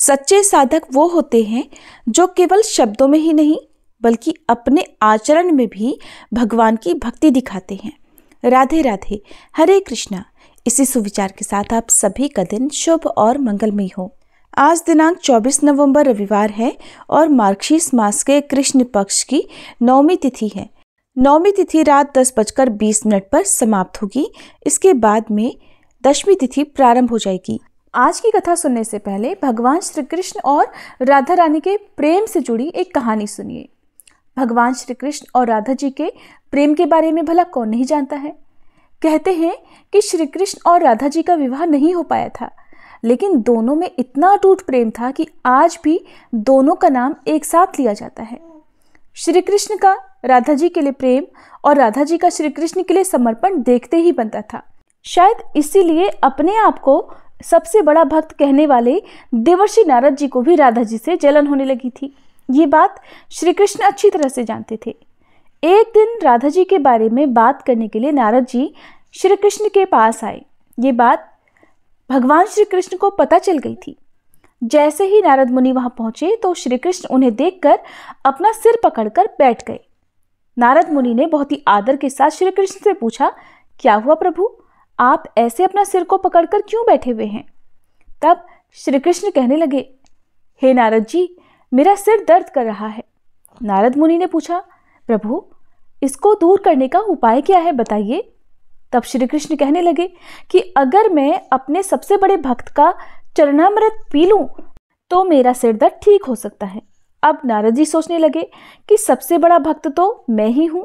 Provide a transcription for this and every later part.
सच्चे साधक वो होते हैं जो केवल शब्दों में ही नहीं बल्कि अपने आचरण में भी भगवान की भक्ति दिखाते हैं। राधे राधे, हरे कृष्णा। इसी सुविचार के साथ आप सभी का दिन शुभ और मंगलमय हो। आज दिनांक 24 नवंबर रविवार है और मार्गशीर्ष मास के कृष्ण पक्ष की 9वीं तिथि है। 9वीं तिथि रात 10:20 पर समाप्त होगी। इसके बाद में 10वीं तिथि प्रारंभ हो जाएगी। आज की कथा सुनने से पहले भगवान श्री कृष्ण और राधा रानी के प्रेम से जुड़ी एक कहानी सुनिए। भगवान श्री कृष्ण और राधा जी के प्रेम के बारे में भला कौन नहीं जानता है। कहते हैं कि श्री कृष्ण और राधा जी का विवाह नहीं हो पाया था, लेकिन दोनों में इतना अटूट प्रेम था कि आज भी दोनों का नाम एक साथ लिया जाता है। श्री कृष्ण का राधा जी के लिए प्रेम और राधा जी का श्री कृष्ण के लिए समर्पण देखते ही बनता था। शायद इसीलिए अपने आप को सबसे बड़ा भक्त कहने वाले देवर्षि नारद जी को भी राधा जी से जलन होने लगी थी। ये बात श्री कृष्ण अच्छी तरह से जानते थे। एक दिन राधा जी के बारे में बात करने के लिए नारद जी श्री कृष्ण के पास आए। ये बात भगवान श्री कृष्ण को पता चल गई थी। जैसे ही नारद मुनि वहां पहुंचे तो श्री कृष्ण उन्हें देखकर अपना सिर पकड़कर बैठ गए। नारद मुनि ने बहुत ही आदर के साथ श्री कृष्ण से पूछा, क्या हुआ प्रभु, आप ऐसे अपना सिर को पकड़कर क्यों बैठे हुए हैं? तब श्री कृष्ण कहने लगे, हे नारद जी, मेरा सिर दर्द कर रहा है। नारद मुनि ने पूछा, प्रभु इसको दूर करने का उपाय क्या है, बताइए। तब श्री कृष्ण कहने लगे कि अगर मैं अपने सबसे बड़े भक्त का चरणामृत पी लूं तो मेरा सिर दर्द ठीक हो सकता है। अब नारद जी सोचने लगे कि सबसे बड़ा भक्त तो मैं ही हूं,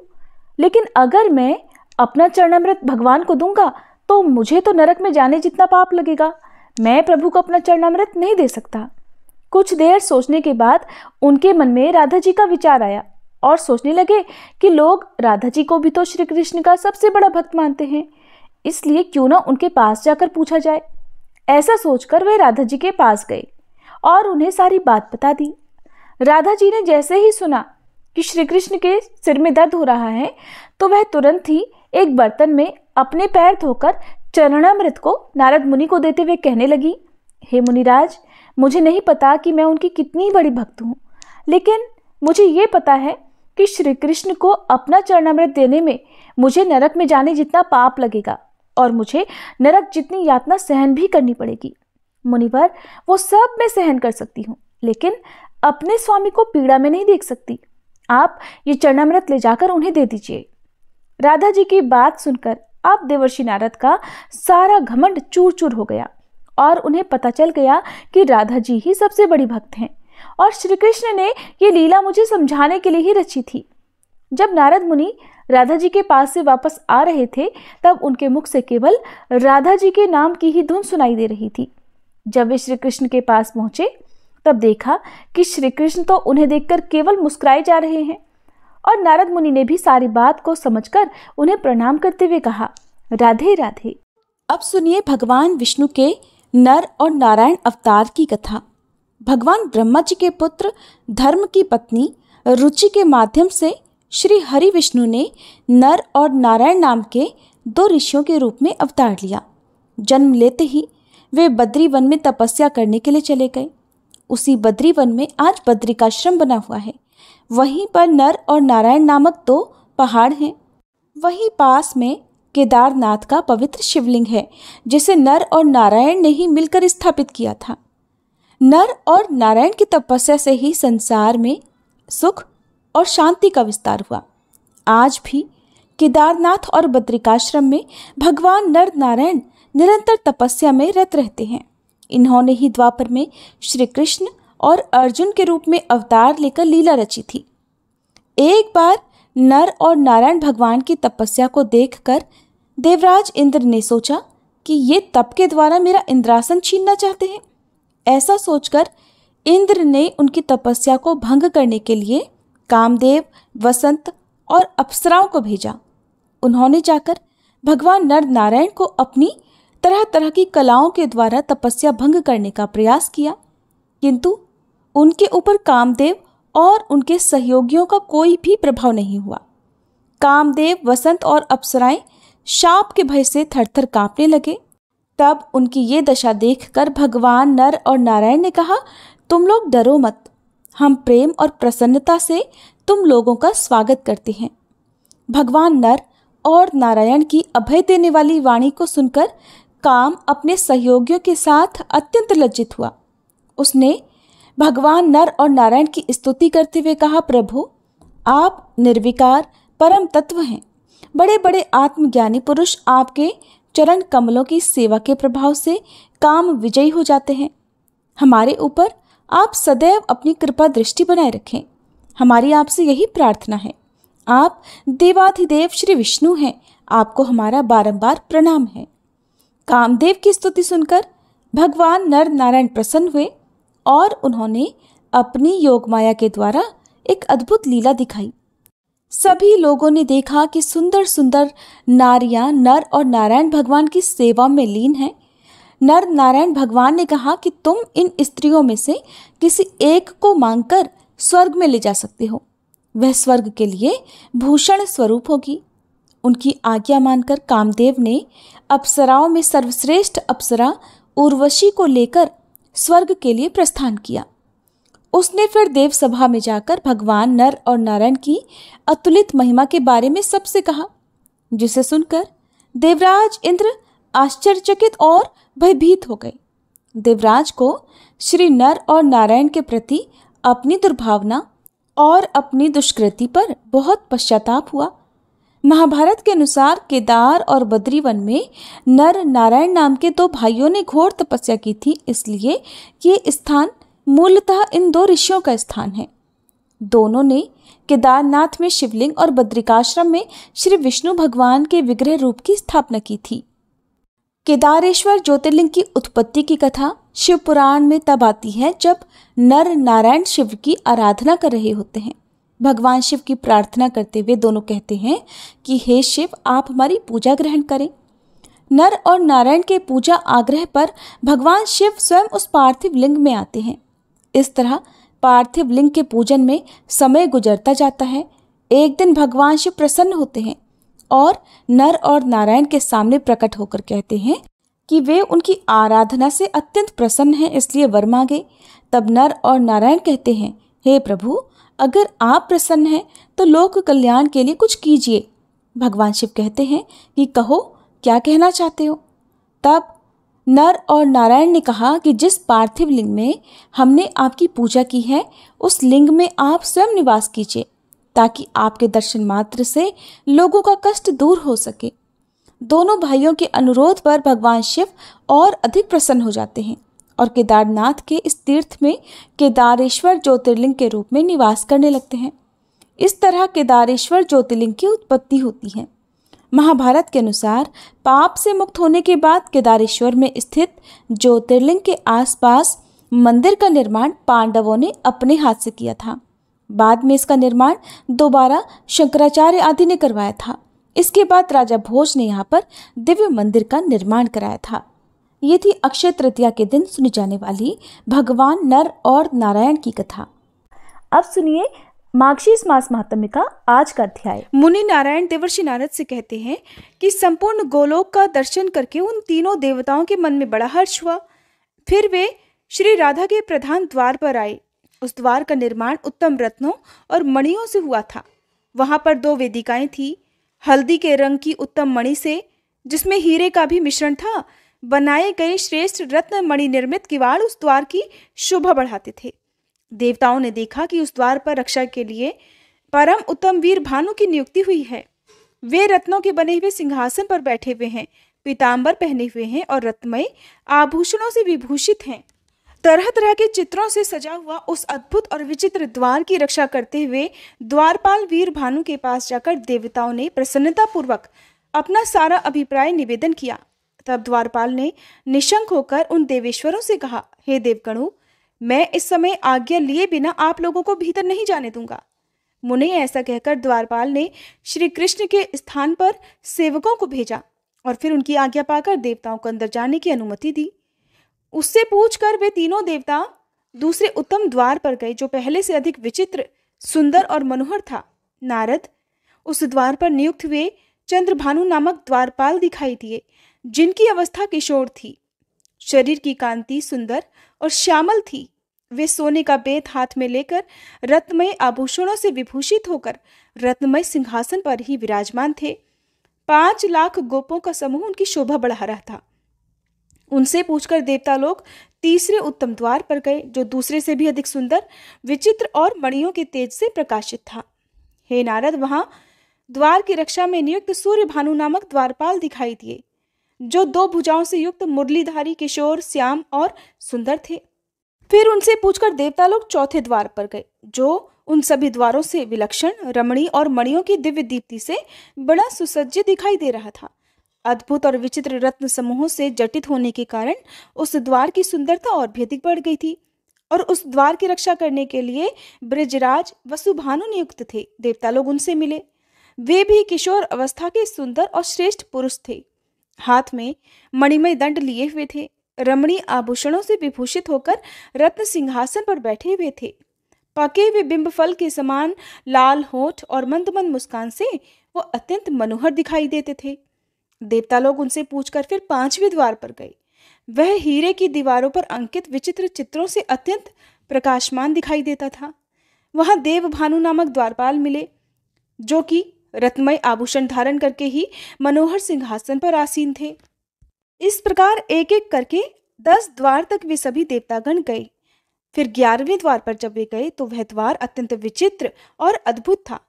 लेकिन अगर मैं अपना चरणामृत भगवान को दूंगा तो मुझे तो नरक में जाने जितना पाप लगेगा। मैं प्रभु को अपना चरणामृत नहीं दे सकता। कुछ देर सोचने के बाद उनके मन में राधा जी का विचार आया और सोचने लगे कि लोग राधा जी को भी तो श्री कृष्ण का सबसे बड़ा भक्त मानते हैं, इसलिए क्यों ना उनके पास जाकर पूछा जाए। ऐसा सोचकर वे राधा जी के पास गए और उन्हें सारी बात बता दी। राधा जी ने जैसे ही सुना कि श्री कृष्ण के सिर में दर्द हो रहा है तो वह तुरंत ही एक बर्तन में अपने पैर धोकर चरणामृत को नारद मुनि को देते हुए कहने लगी, हे मुनिराज, मुझे नहीं पता कि मैं उनकी कितनी बड़ी भक्त हूँ, लेकिन मुझे ये पता है कि श्री कृष्ण को अपना चरणामृत देने में मुझे नरक में जाने जितना पाप लगेगा और मुझे नरक जितनी यातना सहन भी करनी पड़ेगी। मुनिवर, वो सब मैं सहन कर सकती हूँ, लेकिन अपने स्वामी को पीड़ा में नहीं देख सकती। आप ये चरणामृत ले जाकर उन्हें दे दीजिए। राधा जी की बात सुनकर अब देवर्षि नारद का सारा घमंड चूर चूर हो गया और उन्हें पता चल गया कि राधा जी ही सबसे बड़ी भक्त हैं और श्री कृष्ण ने ये लीला मुझे समझाने के लिए ही रची थी। जब नारद मुनि राधा जी के पास से वापस आ रहे थे तब उनके मुख से केवल राधा जी के नाम की ही धुन सुनाई दे रही थी। जब वे श्री कृष्ण के पास पहुंचे तब देखा कि श्री कृष्ण तो उन्हें देखकर केवल मुस्कुराए जा रहे हैं और नारद मुनि ने भी सारी बात को समझकर उन्हें प्रणाम करते हुए कहा, राधे राधे। अब सुनिए भगवान विष्णु के नर और नारायण अवतार की कथा। भगवान ब्रह्मा जी के पुत्र धर्म की पत्नी रुचि के माध्यम से श्री हरि विष्णु ने नर और नारायण नाम के 2 ऋषियों के रूप में अवतार लिया। जन्म लेते ही वे बद्री वन में तपस्या करने के लिए चले गए। उसी बद्री वन में आज बद्रिकाश्रम बना हुआ है। वहीं पर नर और नारायण नामक 2 पहाड़ हैं। वहीं पास में केदारनाथ का पवित्र शिवलिंग है, जिसे नर और नारायण ने ही मिलकर स्थापित किया था। नर और नारायण की तपस्या से ही संसार में सुख और शांति का विस्तार हुआ। आज भी केदारनाथ और बद्रिकाश्रम में भगवान नर नारायण निरंतर तपस्या में रत रहते हैं। इन्होंने ही द्वापर में श्री कृष्ण और अर्जुन के रूप में अवतार लेकर लीला रची थी। एक बार नर और नारायण भगवान की तपस्या को देखकर देवराज इंद्र ने सोचा कि ये तप के द्वारा मेरा इंद्रासन छीनना चाहते हैं। ऐसा सोचकर इंद्र ने उनकी तपस्या को भंग करने के लिए कामदेव, वसंत और अप्सराओं को भेजा। उन्होंने जाकर भगवान नर नारायण को अपनी तरह तरह की कलाओं के द्वारा तपस्या भंग करने का प्रयास किया, किंतु उनके ऊपर कामदेव और उनके सहयोगियों का कोई भी प्रभाव नहीं हुआ। कामदेव, वसंत और अप्सराएं शाप के भय से थरथर कांपने लगे। तब उनकी ये दशा देखकर भगवान नर और नारायण ने कहा, तुम लोग डरो मत, हम प्रेम और प्रसन्नता से तुम लोगों का स्वागत करते हैं। भगवान नर और नारायण की अभय देने वाली वाणी को सुनकर काम अपने सहयोगियों के साथ अत्यंत लज्जित हुआ। उसने भगवान नर और नारायण की स्तुति करते हुए कहा, प्रभु आप निर्विकार परम तत्व हैं। बड़े बड़े आत्मज्ञानी पुरुष आपके चरण कमलों की सेवा के प्रभाव से काम विजयी हो जाते हैं। हमारे ऊपर आप सदैव अपनी कृपा दृष्टि बनाए रखें। हमारी आपसे यही प्रार्थना है। आप देवाधिदेव श्री विष्णु हैं, आपको हमारा बारंबार प्रणाम है। कामदेव की स्तुति सुनकर भगवान नर नारायण प्रसन्न हुए और उन्होंने अपनी योगमाया के द्वारा एक अद्भुत लीला दिखाई। सभी लोगों ने देखा कि सुंदर सुंदर नारियां नर और नारायण भगवान की सेवा में लीन हैं। नर नारायण भगवान ने कहा कि तुम इन स्त्रियों में से किसी एक को मांगकर स्वर्ग में ले जा सकते हो। वह स्वर्ग के लिए भूषण स्वरूप होगी। उनकी आज्ञा मानकर कामदेव ने अप्सराओं में सर्वश्रेष्ठ अप्सरा उर्वशी को लेकर स्वर्ग के लिए प्रस्थान किया। उसने फिर देव सभा में जाकर भगवान नर और नारायण की अतुलित महिमा के बारे में सबसे कहा, जिसे सुनकर देवराज इंद्र आश्चर्यचकित और भयभीत हो गए। देवराज को श्री नर और नारायण के प्रति अपनी दुर्भावना और अपनी दुष्कृति पर बहुत पश्चाताप हुआ। महाभारत के अनुसार केदार और बद्रीवन में नर नारायण नाम के दो भाइयों ने घोर तपस्या की थी, इसलिए ये स्थान मूलतः इन दो ऋषियों का स्थान है। दोनों ने केदारनाथ में शिवलिंग और बद्रिकाश्रम में श्री विष्णु भगवान के विग्रह रूप की स्थापना की थी। केदारेश्वर ज्योतिर्लिंग की उत्पत्ति की कथा शिव पुराण में तब आती है जब नर नारायण शिव की आराधना कर रहे होते हैं। भगवान शिव की प्रार्थना करते हुए दोनों कहते हैं कि हे शिव, आप हमारी पूजा ग्रहण करें। नर और नारायण के पूजा आग्रह पर भगवान शिव स्वयं उस पार्थिव लिंग में आते हैं। इस तरह पार्थिव लिंग के पूजन में समय गुजरता जाता है। एक दिन भगवान शिव प्रसन्न होते हैं और नर और नारायण के सामने प्रकट होकर कहते हैं कि वे उनकी आराधना से अत्यंत प्रसन्न हैं, इसलिए वर मांगे। तब नर और नारायण कहते हैं, हे प्रभु, अगर आप प्रसन्न हैं तो लोक कल्याण के लिए कुछ कीजिए। भगवान शिव कहते हैं कि कहो, क्या कहना चाहते हो। तब नर और नारायण ने कहा कि जिस पार्थिव लिंग में हमने आपकी पूजा की है, उस लिंग में आप स्वयं निवास कीजिए, ताकि आपके दर्शन मात्र से लोगों का कष्ट दूर हो सके। दोनों भाइयों के अनुरोध पर भगवान शिव और अधिक प्रसन्न हो जाते हैं और केदारनाथ के इस तीर्थ में केदारेश्वर ज्योतिर्लिंग के रूप में निवास करने लगते हैं। इस तरह केदारेश्वर ज्योतिर्लिंग की उत्पत्ति होती है। महाभारत के अनुसार पाप से मुक्त होने के बाद केदारेश्वर में स्थित ज्योतिर्लिंग के आसपास मंदिर का निर्माण पांडवों ने अपने हाथ से किया था। बाद में इसका निर्माण दोबारा शंकराचार्य आदि ने करवाया था। इसके बाद राजा भोज ने यहाँ पर दिव्य मंदिर का निर्माण कराया था। ये थी अक्षय तृतीया के दिन सुनी जाने वाली भगवान नर और नारायण की कथा। अब सुनिए मार्गशीर्ष मास महात्म्य का आज का अध्याय। मुनि नारायण देवर्षि नारद से कहते हैं कि संपूर्ण गोलोक का दर्शन करके उन तीनों देवताओं के मन में बड़ा हर्ष हुआ। फिर वे श्री राधा के प्रधान द्वार पर आए। उस द्वार का निर्माण उत्तम रत्नों और मणियों से हुआ था। वहां पर 2 वेदिकाएं थी। हल्दी के रंग की उत्तम मणि से, जिसमें हीरे का भी मिश्रण था, बनाए गए श्रेष्ठ रत्न मणि निर्मित किवाड़ उस द्वार की शोभा बढ़ाते थे। देवताओं ने देखा कि उस द्वार पर रक्षा के लिए परम उत्तम वीर भानु की नियुक्ति हुई है। वे रत्नों के बने हुए सिंहासन पर बैठे हुए हैं, पीतांबर पहने हुए हैं और रत्नमय आभूषणों से विभूषित हैं। तरह तरह के चित्रों से सजा हुआ उस अद्भुत और विचित्र द्वार की रक्षा करते हुए द्वारपाल वीर भानु के पास जाकर देवताओं ने प्रसन्नता पूर्वक अपना सारा अभिप्राय निवेदन किया। तब द्वारपाल ने निशंक होकर उन देवेश्वरों से कहा, हे देवगणों, मैं इस समय आज्ञा लिए बिना आप लोगों को भीतर नहीं जाने दूंगा। मुने ऐसा कहकर द्वारपाल ने श्री कृष्ण के स्थान पर सेवकों को भेजा और फिर उनकी आज्ञा पाकर देवताओं को अंदर जाने की अनुमति दी। उससे पूछकर वे तीनों देवता दूसरे उत्तम द्वार पर गए, जो पहले से अधिक विचित्र, सुंदर और मनोहर था। नारद उस द्वार पर नियुक्त हुए चंद्रभानु नामक द्वारपाल दिखाई दिए, जिनकी अवस्था किशोर थी। शरीर की कांति सुंदर और श्यामल थी। वे सोने का बेत हाथ में लेकर रत्नमय आभूषणों से विभूषित होकर रत्नमय सिंहासन पर ही विराजमान थे। 5 लाख गोपों का समूह उनकी शोभा बढ़ा रहा था। उनसे पूछकर देवता लोग तीसरे उत्तम द्वार पर गए, जो दूसरे से भी अधिक सुंदर, विचित्र और मणियों के तेज से प्रकाशित था। हे नारद, वहां द्वार की रक्षा में नियुक्त सूर्य भानु नामक द्वारपाल दिखाई दिए, जो 2 भुजाओं से युक्त मुरलीधारी किशोर श्याम और सुंदर थे। फिर उनसे पूछकर देवता लोग चौथे द्वार पर गए, जो उन सभी द्वारों से विलक्षण, रमणीय और मणियों की दिव्य दीप्ति से बड़ा सुसज्जित दिखाई दे रहा था। अद्भुत और विचित्र रत्न समूहों से जटित होने के कारण उस द्वार की सुंदरता और भी अधिक बढ़ गई थी। और उस द्वार की रक्षा करने के लिए ब्रजराज वसुभानु नियुक्त थे। देवता लोग उनसे मिले। वे भी किशोर अवस्था के सुंदर और श्रेष्ठ पुरुष थे। हाथ में मणिमय दंड लिए हुए थे। रमणीय आभूषणों से विभूषित होकर रत्न सिंहासन पर बैठे हुए थे। पके हुए बिंब फल के समान लाल होठ और मंद मंद मुस्कान से वो अत्यंत मनोहर दिखाई देते थे। देवता लोग उनसे पूछकर फिर 5वें द्वार पर गए। वह हीरे की दीवारों पर अंकित विचित्र चित्रों से अत्यंत प्रकाशमान दिखाई देता था। वहां देवभानु नामक द्वारपाल मिले, जो कि रत्नमय आभूषण धारण करके ही मनोहर सिंहासन पर आसीन थे। इस प्रकार एक एक करके 10 द्वार तक वे सभी देवतागण गए। फिर 11वें द्वार पर जब वे गए तो वह द्वार अत्यंत विचित्र और अद्भुत था।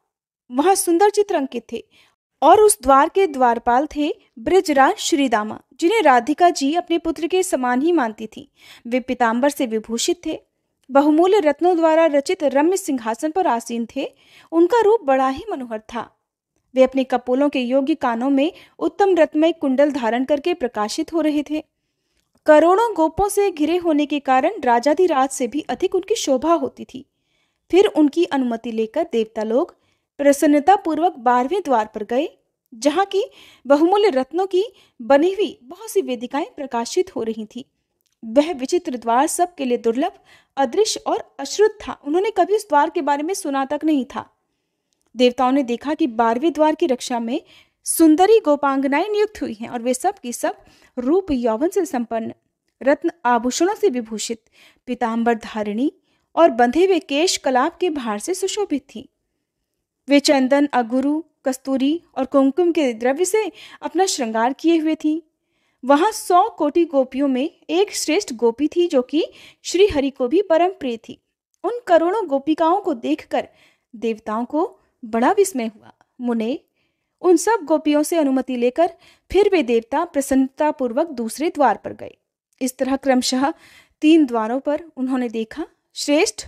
वहां सुंदर चित्र अंकित थे और उस द्वार के द्वारपाल थे ब्रजराज श्रीदामा, जिन्हें राधिका जी अपने पुत्र के समान ही मानती थी। वे पीतांबर से विभूषित थे। बहुमूल्य रत्नों द्वारा रचित रम्य सिंहासन पर आसीन थे। उनका रूप बड़ा ही मनोहर था। वे अपने कपोलों के योग्य कानों में उत्तम रत्नमय कुंडल धारण करके प्रकाशित हो रहे थे। करोड़ों गोपों से घिरे होने के कारण राजाधिराज से भी अधिक उनकी शोभा होती थी। फिर उनकी अनुमति लेकर देवता लोग प्रसन्नता पूर्वक 12वें द्वार पर गए, जहां की बहुमूल्य रत्नों की बनी हुई बहुत सी वेदिकाएं प्रकाशित हो रही थी। वह विचित्र द्वार सबके लिए दुर्लभ, अदृश्य और अश्रुत था। उन्होंने कभी उस द्वार के बारे में सुना तक नहीं था। देवताओं ने देखा कि 12वें द्वार की रक्षा में सुंदरी गोपांगनाएं नियुक्त हुई हैं और वे सब की सब रूप यौवन से संपन्न, रत्न आभूषणों से विभूषित, पीतांबर धारिणी और बंधे हुए केश कलाप के भार से सुशोभित थी। वे चंदन, अगुरु, कस्तूरी और कुमकुम के द्रव्य से अपना श्रृंगार किए हुए थी। वहां 100 कोटि गोपियों में एक श्रेष्ठ गोपी थी, जो कि श्री हरि को भी परम प्रिय थी। उन करोड़ों गोपिकाओं को देखकर देवताओं को बड़ा विस्मय हुआ। मुने, उन सब गोपियों से अनुमति लेकर फिर वे देवता प्रसन्नता पूर्वक दूसरे द्वार पर गए। इस तरह क्रमशः 3 द्वारों पर उन्होंने देखा श्रेष्ठ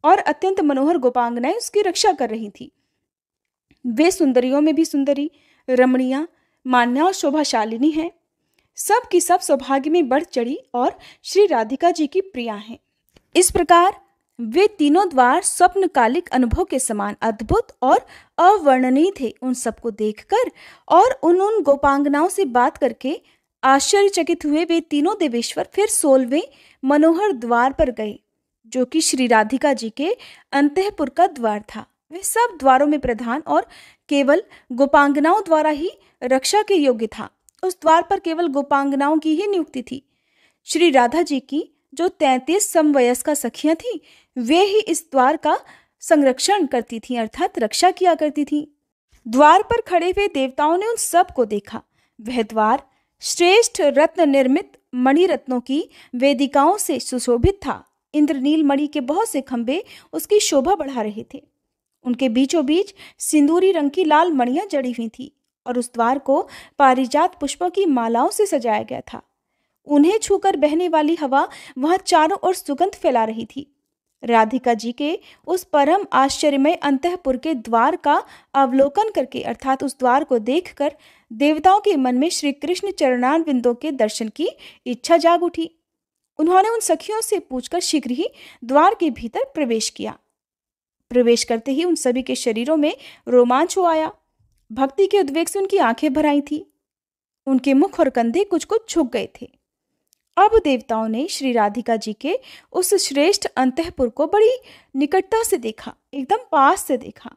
और अत्यंत मनोहर गोपांगनाएं उसकी रक्षा कर रही थी। वे सुंदरियों में भी सुंदरी, रमणीया, मान्या और शोभाशालिनी हैं। सब की सब सौभाग्य में बढ़ चढ़ी और श्री राधिका जी की प्रिया हैं। इस प्रकार वे तीनों द्वार स्वप्नकालिक अनुभव के समान अद्भुत और अवर्णनीय थे। उन सबको देखकर और उन गोपांगनाओं से बात करके आश्चर्यचकित हुए वे तीनों देवेश्वर फिर 16वें मनोहर द्वार पर गए, जो कि श्री राधिका जी के अंतःपुर का द्वार था। वे सब द्वारों में प्रधान और केवल गोपांगनाओं द्वारा ही रक्षा के योग्य था। उस द्वार पर केवल गोपांगनाओं की ही नियुक्ति थी। श्री राधा जी की जो 33 समवयस्का सखियां थीं, वे ही इस द्वार का संरक्षण करती थीं, अर्थात रक्षा किया करती थीं। द्वार पर खड़े हुए देवताओं ने उन सब को देखा। वह द्वार श्रेष्ठ रत्न निर्मित मणिरत्नों की वेदिकाओं से सुशोभित था। इंद्रनील मणि के बहुत से खंभे उसकी शोभा बढ़ा रहे थे। उनके बीचों बीच सिंदूरी रंग की लाल मणियां जड़ी हुई थी और उस द्वार को पारिजात पुष्पों की मालाओं से सजाया गया था। उन्हें छूकर बहने वाली हवा वहां चारों ओर सुगंध फैला रही थी। राधिका जी के उस परम आश्चर्यमय अंतःपुर के द्वार का अवलोकन करके, अर्थात उस द्वार को देखकर देवताओं के मन में श्री कृष्ण चरणारविंदों के दर्शन की इच्छा जाग उठी। उन्होंने उन सखियों से पूछकर शीघ्र ही द्वार के भीतर प्रवेश किया। प्रवेश करते ही उन सभी के शरीरों में रोमांच हो आया। भक्ति के उद्वेग से उनकी आंखें भर आई थी। उनके मुख और कंधे कुछ कुछ झुक गए थे। अब देवताओं ने श्री राधिका जी के उस श्रेष्ठ अंतःपुर को बड़ी निकटता से देखा, एकदम पास से देखा।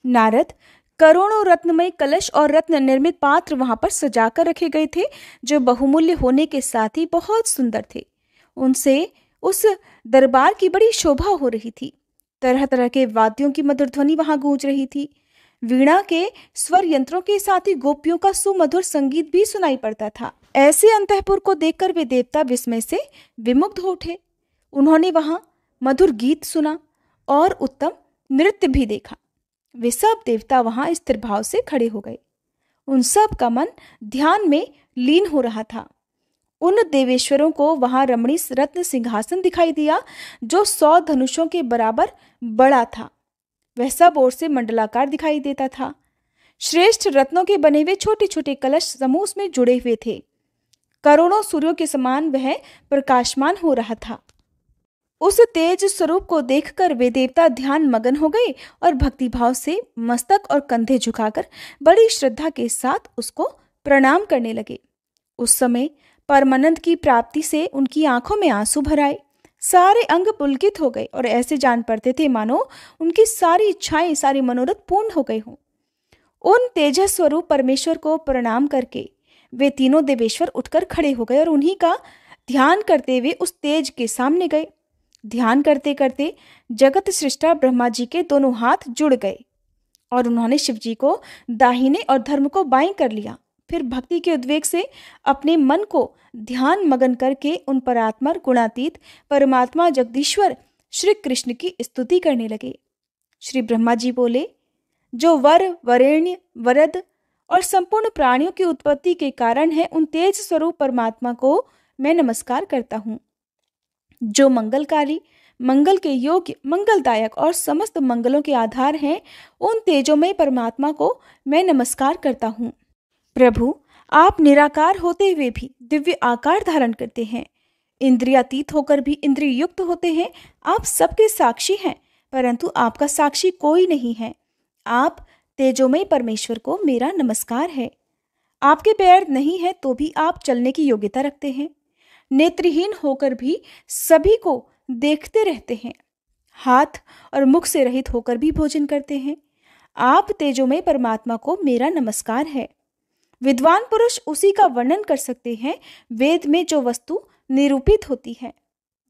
नारद, करोड़ों रत्नमय कलश और रत्न निर्मित पात्र वहां पर सजाकर रखे गए थे, जो बहुमूल्य होने के साथ ही बहुत सुंदर थे। उनसे उस दरबार की बड़ी शोभा हो रही थी। तरह तरह के वाद्यों की मधुर ध्वनि वहां गूंज रही थी। वीणा के स्वर यंत्रों के साथ ही गोपियों का सुमधुर संगीत भी सुनाई पड़ता था। ऐसे अंतःपुर को देखकर वे देवता विस्मय से विमुग्ध हो उठे। उन्होंने वहां मधुर गीत सुना और उत्तम नृत्य भी देखा। वे सब देवता वहां स्थिर भाव से खड़े हो गए। उन सब का मन ध्यान में लीन हो रहा था। उन देवेश्वरों को वहां रमणीय रत्न सिंहासन दिखाई दिया, जो 100 धनुषों के बराबर बड़ा था। वह सब ओर से मंडलाकार दिखाई देता था। श्रेष्ठ रत्नों के बने हुए छोटे छोटे कलश समूह में जुड़े हुए थे। करोड़ों सूर्यों के समान वह प्रकाशमान हो रहा था। उस तेज स्वरूप को देखकर वे देवता ध्यान मगन हो गए और भक्तिभाव से मस्तक और कंधे झुकाकर बड़ी श्रद्धा के साथ उसको प्रणाम करने लगे। उस समय परमानंद की प्राप्ति से उनकी आंखों में आंसू भर आए। सारे अंग पुलकित हो गए और ऐसे जान पड़ते थे मानो उनकी सारी इच्छाएं, सारी मनोरथ पूर्ण हो गए हों। उन तेजस स्वरूप परमेश्वर को प्रणाम करके वे तीनों देवेश्वर उठकर खड़े हो गए और उन्हीं का ध्यान करते हुए उस तेज के सामने गए। ध्यान करते करते जगत सृष्टा ब्रह्मा जी के दोनों हाथ जुड़ गए और उन्होंने शिव जी को दाहिने और धर्म को बाएं कर लिया। फिर भक्ति के उद्वेग से अपने मन को ध्यान मगन करके उन परात्मा गुणातीत परमात्मा जगदीश्वर श्री कृष्ण की स्तुति करने लगे। श्री ब्रह्मा जी बोले, जो वर वरेण्य वरद और संपूर्ण प्राणियों की उत्पत्ति के कारण है, उन तेज स्वरूप परमात्मा को मैं नमस्कार करता हूँ। जो मंगलकारी, मंगल के योग्य, मंगलदायक और समस्त मंगलों के आधार हैं, उन तेजोमय परमात्मा को मैं नमस्कार करता हूँ। प्रभु, आप निराकार होते हुए भी दिव्य आकार धारण करते हैं। इंद्रियातीत होकर भी इंद्रिय युक्त होते हैं। आप सबके साक्षी हैं, परंतु आपका साक्षी कोई नहीं है। आप तेजोमय परमेश्वर को मेरा नमस्कार है। आपके पैर नहीं है तो भी आप चलने की योग्यता रखते हैं। नेत्रहीन होकर भी सभी को देखते रहते हैं। हाथ और मुख से रहित होकर भी भोजन करते हैं। आप तेजोमय परमात्मा को मेरा नमस्कार है। विद्वान पुरुष उसी का वर्णन कर सकते हैं वेद में जो वस्तु निरूपित होती है,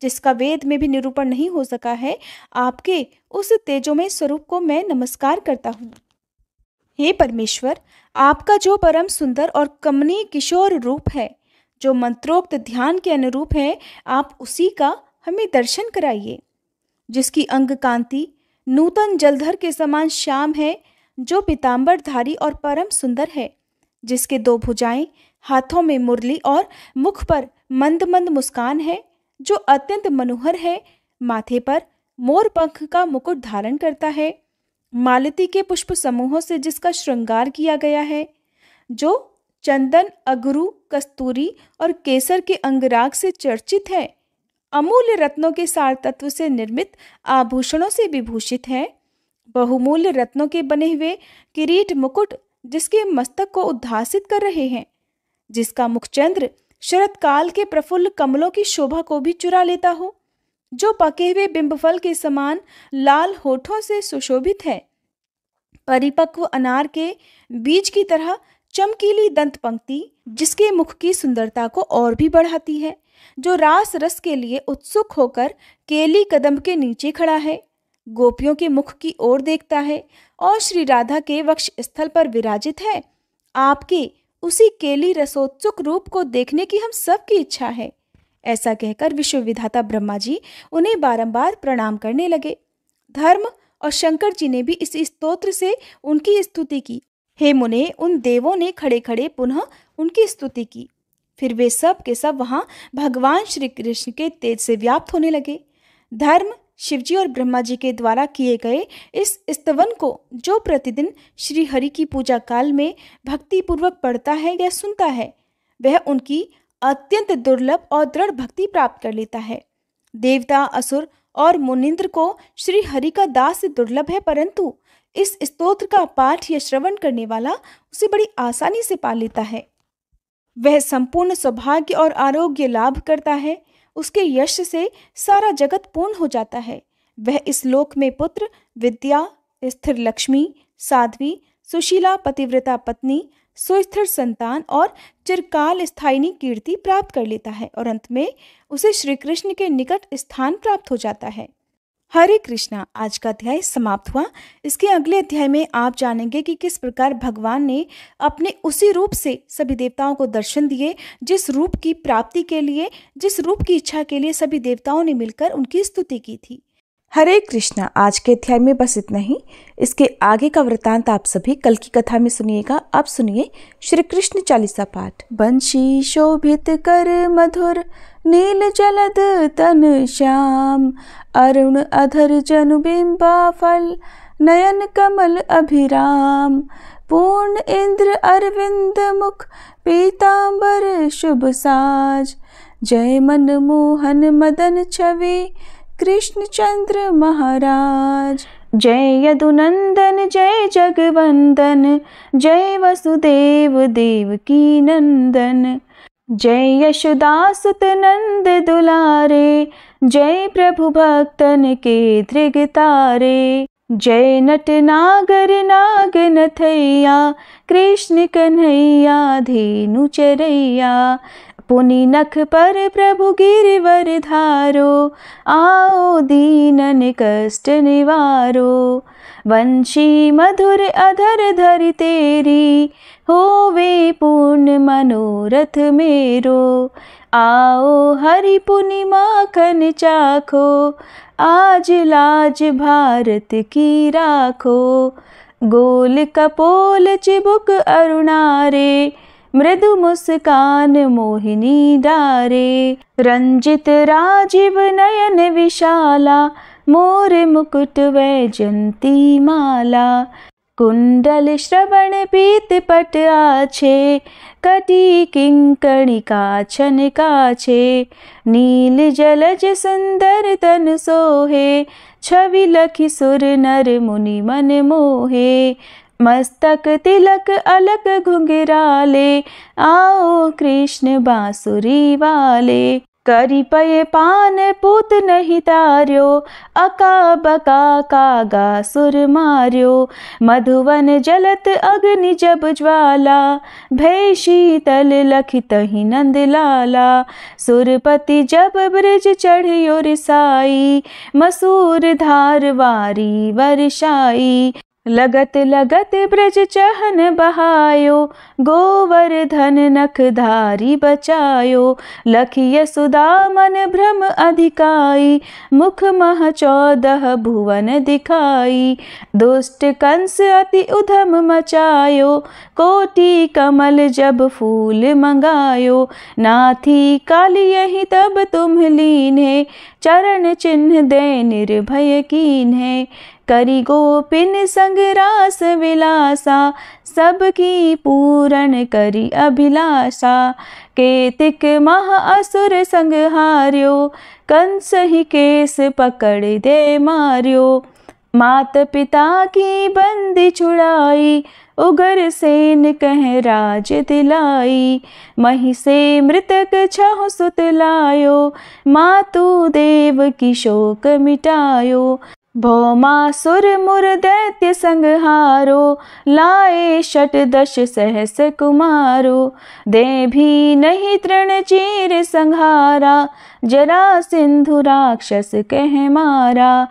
जिसका वेद में भी निरूपण नहीं हो सका है। आपके उस तेजोमय स्वरूप को मैं नमस्कार करता हूँ। हे परमेश्वर, आपका जो परम सुंदर और कमनीय किशोर रूप है, जो मंत्रोक्त ध्यान के अनुरूप है, आप उसी का हमें दर्शन कराइए। जिसकी अंग कांति नूतन जलधर के समान श्याम है, जो पीतांबरधारी और परम सुंदर है, जिसके 2 भुजाएं, हाथों में मुरली और मुख पर मंद मंद मुस्कान है, जो अत्यंत मनोहर है, माथे पर मोर पंख का मुकुट धारण करता है, मालती के पुष्प समूहों से जिसका श्रृंगार किया गया है, जो चंदन, अगरू, कस्तूरी और केसर के अंगराग से चर्चित है, अमूल्य रत्नों के सार तत्व से निर्मित आभूषणों से विभूषित है, बहुमूल्य रत्नों के बने हुए किरीट मुकुट जिसके मस्तक को उद्भासित कर रहे हैं, जिसका मुखचंद्र शरत काल के प्रफुल्ल कमलों की शोभा को भी चुरा लेता हो, जो पके हुए बिंबफल के समान लाल होठों से सुशोभित है, परिपक्व अनार के बीज की तरह चमकीली दंत पंक्ति जिसके मुख की सुंदरता को और भी बढ़ाती है, जो रास रस के लिए उत्सुक होकर केली कदम के नीचे खड़ा है, गोपियों के मुख की ओर देखता है और श्री राधा के वक्ष स्थल पर विराजित है। आपके उसी केली रसोत्सुक रूप को देखने की हम सबकी इच्छा है। ऐसा कहकर विश्व विधाता ब्रह्मा जी उन्हें बारंबार प्रणाम करने लगे। धर्म और शंकर जी ने भी इस स्तोत्र से उनकी स्तुति की। हे मुने, उन देवों ने खड़े खड़े पुनः उनकी स्तुति की। फिर वे सब के सब वहां भगवान श्री कृष्ण के तेज से व्याप्त होने लगे। धर्म, शिवजी और ब्रह्मा जी के द्वारा किए गए इस स्तवन को जो प्रतिदिन श्री हरि की पूजा काल में भक्ति पूर्वक पढ़ता है या सुनता है, वह उनकी अत्यंत दुर्लभ और दृढ़ भक्ति प्राप्त कर लेता है। देवता, असुर और मुनिंद्र को श्री हरि का दास दुर्लभ है, परंतु इस स्तोत्र का पाठ या श्रवण करने वाला उसे बड़ी आसानी से पा लेता है। वह संपूर्ण सौभाग्य और आरोग्य लाभ करता है। उसके यश से सारा जगत पूर्ण हो जाता है। वह इस लोक में पुत्र, विद्या, स्थिर लक्ष्मी, साध्वी, सुशीला पतिव्रता पत्नी, सुस्थिर संतान और चिरकाल स्थायिनी कीर्ति प्राप्त कर लेता है और अंत में उसे श्री कृष्ण के निकट स्थान प्राप्त हो जाता है। हरे कृष्णा। आज का अध्याय समाप्त हुआ। इसके अगले अध्याय में आप जानेंगे कि किस प्रकार भगवान ने अपने उसी रूप से सभी देवताओं को दर्शन दिए, जिस रूप की प्राप्ति के लिए, जिस रूप की इच्छा के लिए सभी देवताओं ने मिलकर उनकी स्तुति की थी। हरे कृष्णा। आज के अध्याय में बस इतना ही। इसके आगे का वृतांत आप सभी कल की कथा में सुनिएगा। अब सुनिए श्री कृष्ण चालीसा पाठ। बंशी शोभित कर मधुर, नील जलद तन श्याम, अरुण अधर जनु बिंबा फल, नयन कमल अभिराम, पूर्ण इंद्र अरविंद मुख, पीतांबर शुभ साज, जय मन मोहन मदन छवि, कृष्ण चंद्र महाराज। जय यदुनंदन जय जगवंदन, जय वसुदेव देवकी नंदन, जय यशोदासुत नंद दुलारे, जय प्रभु भक्तन के धृग तारे, जय नट नागर नाग नथैया, कृष्ण कन्हैया धेनु चरैया, पुनि नख पर प्रभु गिरिवर धारो, आओ दीनन कष्ट निवारो, वंशी मधुर अधर धरि तेरी, होवे पूर्ण मनोरथ मेरो, आओ हरि पुनि माखन चाखो, आज लाज भारत की राखो, गोल कपोल चिबुक अरुणारे, मृदु मुस्कान मोहिनी डारे, रंजित राजीव नयन विशाला, मोर मुकुट वैजंती माला, कुंडल श्रवण पीत पट आछे, कटी किंकणिका छन काछे, नील जलज सुंदर तन सोहे, छवि लखि सुर नर मुनि मन मोहे, मस्तक तिलक अलक घुंघराले, आओ कृष्ण बांसुरी वाले, करी पय पान पूत नहीं तार्यो, अका बका कागा सुर मार्यो, मधुवन जलत अग्नि जब ज्वाला, भय शीतल लखित ही नंद लाला, सुरपति जब ब्रज चढ़ियो रिसाई, मसूर धार वारी वर्षाई, लगत लगत ब्रज चहन बहायो, गोवर्धन नख धारी बचायो, लखिय सुदा मन भ्रम अधिकाई, मुख मह 14 भुवन दिखाई, दुष्ट कंस अति उधम मचायो, कोटि कमल जब फूल मंगायो, नाथी काली यही तब तुम लीन्हे, चरण चिन्ह दे निर्भय कीन्हे, करी गोपिन संग रास विलासा, सबकी पूरन करी अभिलाषा, केतिक महा असुर संग हार्यो, कंस ही केस पकड़ दे मार्यो, मात पिता की बंदी छुड़ाई, उगर सेन कह राज दिलाई, मही से मृतक 6 सुत लायो, मातु देव की शोक मिटायो, भौमासुर मुर दैत्य संहारो, लाए 18 सहस कुमारो, दे भी नहीं तृण चीर संहारा, जरा सिंधु राक्षस कह मारा,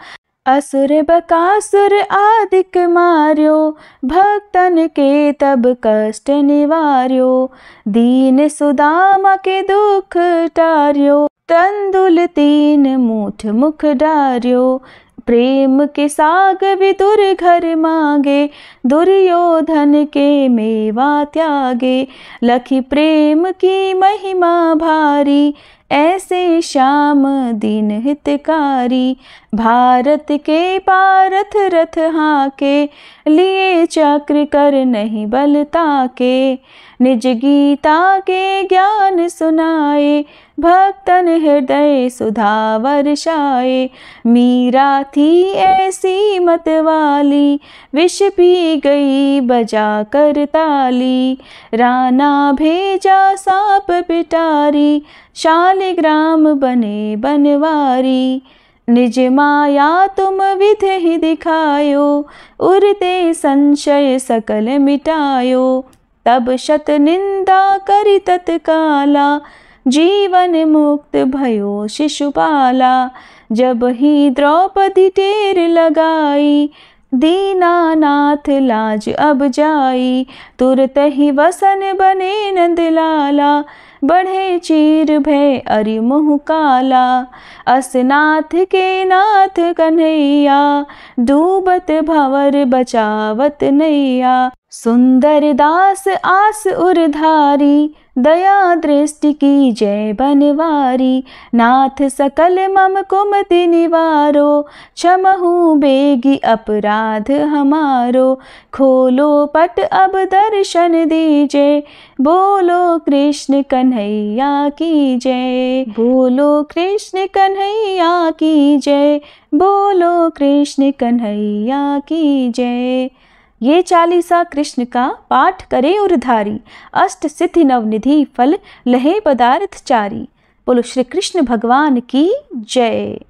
असुर बकासुर आदिक मार्यो, भक्तन के तब कष्ट निवार्यो, दीन सुदामा के दुख टार्यो, तंदुल 3 मूठ मुख डार्यो, प्रेम के साग विदुर घर मांगे, दुर्योधन के मेवा त्यागे, लखी प्रेम की महिमा भारी, ऐसे श्याम दीन हितकारी, भारत के पारथ रथ हाके, लिए चक्र कर नहीं बल ताके, निज गीता के ज्ञान सुनाए, भक्तन हृदय सुधा वर्षाए, मीरा थी ऐसी मत वाली, विष पी गई बजा कर ताली, राना भेजा सांप पिटारी, शालिग्राम बने बनवारी, निज माया तुम विधि ही दिखायो, उरते संशय सकल मिटायो। तब शत निंदा करि तत्काला, जीवन मुक्त भयो शिशुपाला। जब ही द्रौपदी टेर लगाई, दीनानाथ लाज अब जाई। तुरत ही वसन बने नंदलाला, बढ़े चीर भय अरि मुँह काला। असनाथ के नाथ कन्हैया, डूबत भंवर बचावत नैया। सुंदर दास आस उरधारी, दया दृष्टि की जय बनवारी। नाथ सकल मम कुमति निवारो, क्षमहु बेगी अपराध हमारो। खोलो पट अब दर्शन दीजे, बोलो कृष्ण कन्हैया की जय। बोलो कृष्ण कन्हैया की जय, बोलो कृष्ण कन्हैया की जय। ये चालीसा कृष्ण का पाठ करे उरधारी, अष्ट सिद्धि नवनिधि फल लहे पदार्थ चारी। बोलो श्री कृष्ण भगवान की जय।